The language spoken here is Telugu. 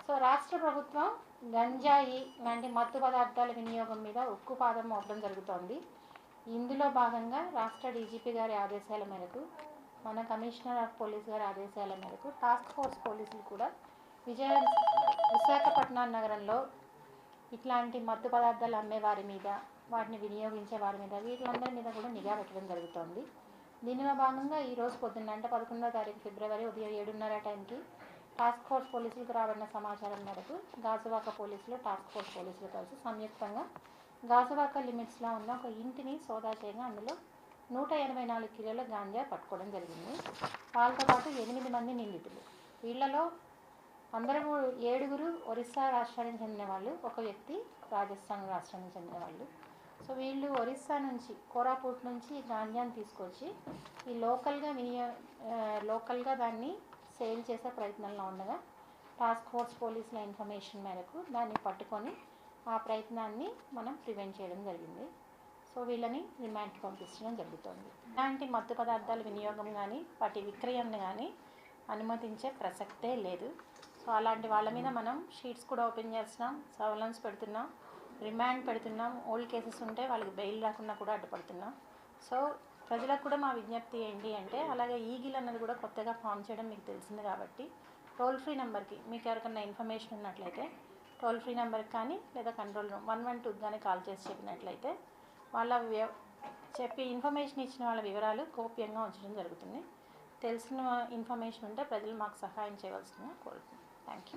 సో రాష్ట్ర ప్రభుత్వం గంజాయి లాంటి మత్తు పదార్థాల వినియోగం మీద ఉక్కుపాదం మోపడం జరుగుతోంది. ఇందులో భాగంగా రాష్ట్ర డీజీపీ గారి ఆదేశాల మేరకు, మన కమిషనర్ ఆఫ్ పోలీస్ గారి ఆదేశాల మేరకు టాస్క్ ఫోర్స్ పోలీసులు కూడా విశాఖపట్నం నగరంలో ఇట్లాంటి మత్తు పదార్థాలు అమ్మే వారి మీద, వాటిని వినియోగించే వారి మీద, వీళ్ళందరి మీద కూడా నిఘా పెట్టడం జరుగుతోంది. దీనిలో భాగంగా ఈరోజు పొద్దున్న అంటే 11వ తారీఖు ఫిబ్రవరి ఉదయం 7:30 టైంకి టాస్క్ ఫోర్స్ పోలీసులకు రాబడిన సమాచారం మేరకు గాజువాక పోలీసులు, టాస్క్ ఫోర్స్ పోలీసులు కలిసి సంయుక్తంగా గాజువాక లిమిట్స్లో ఉన్న ఒక ఇంటిని సోదా చేయగా అందులో 184 కిలోల గాంజా పట్టుకోవడం జరిగింది. వాళ్ళతో పాటు 8 మంది నిందితులు. వీళ్ళలో అందరూ 7 ఒరిస్సా రాష్ట్రానికి చెందిన వాళ్ళు, ఒక వ్యక్తి రాజస్థాన్ రాష్ట్రానికి చెందిన వాళ్ళు. సో వీళ్ళు ఒరిస్సా నుంచి, కోరాపుట్ నుంచి గాంజాని తీసుకొచ్చి ఈ లోకల్గా దాన్ని సేల్ చేసే ప్రయత్నంలో ఉండగా టాస్క్ ఫోర్స్ పోలీసుల ఇన్ఫర్మేషన్ మేరకు దాన్ని పట్టుకొని ఆ ప్రయత్నాన్ని మనం ప్రివెంట్ చేయడం జరిగింది. సో వీళ్ళని రిమాండ్కి పంపించడం జరుగుతుంది. ఇలాంటి మత్తు పదార్థాల వినియోగం కానీ వాటి విక్రయాన్ని కానీ అనుమతించే ప్రసక్తే లేదు. సో అలాంటి వాళ్ళ మీద మనం షీట్స్ కూడా ఓపెన్ చేస్తున్నాం, సర్వేలెన్స్ పెడుతున్నాం, రిమాండ్ పెడుతున్నాం. ఓల్డ్ కేసెస్ ఉంటే వాళ్ళకి బెయిల్ రాకుండా కూడా అడ్డుపడుతున్నాం. సో ప్రజలకు కూడా మా విజ్ఞప్తి ఏంటి అంటే, అలాగే ఈగిల్ అన్నది కూడా కొత్తగా ఫామ్ చేయడం మీకు తెలిసింది కాబట్టి టోల్ ఫ్రీ నెంబర్కి మీకు ఎవరికైనా ఇన్ఫర్మేషన్ ఉన్నట్లయితే టోల్ ఫ్రీ నెంబర్కి కానీ లేదా కంట్రోల్ రూమ్ 112 కానీ కాల్ చేసి చెప్పినట్లయితే వాళ్ళ ఇన్ఫర్మేషన్ ఇచ్చిన వాళ్ళ వివరాలు గోప్యంగా ఉంచడం జరుగుతుంది. తెలిసిన ఇన్ఫర్మేషన్ ఉంటే ప్రజలు మాకు సహాయం చేయవలసిందిగా కోరుతున్నాను. Thank you.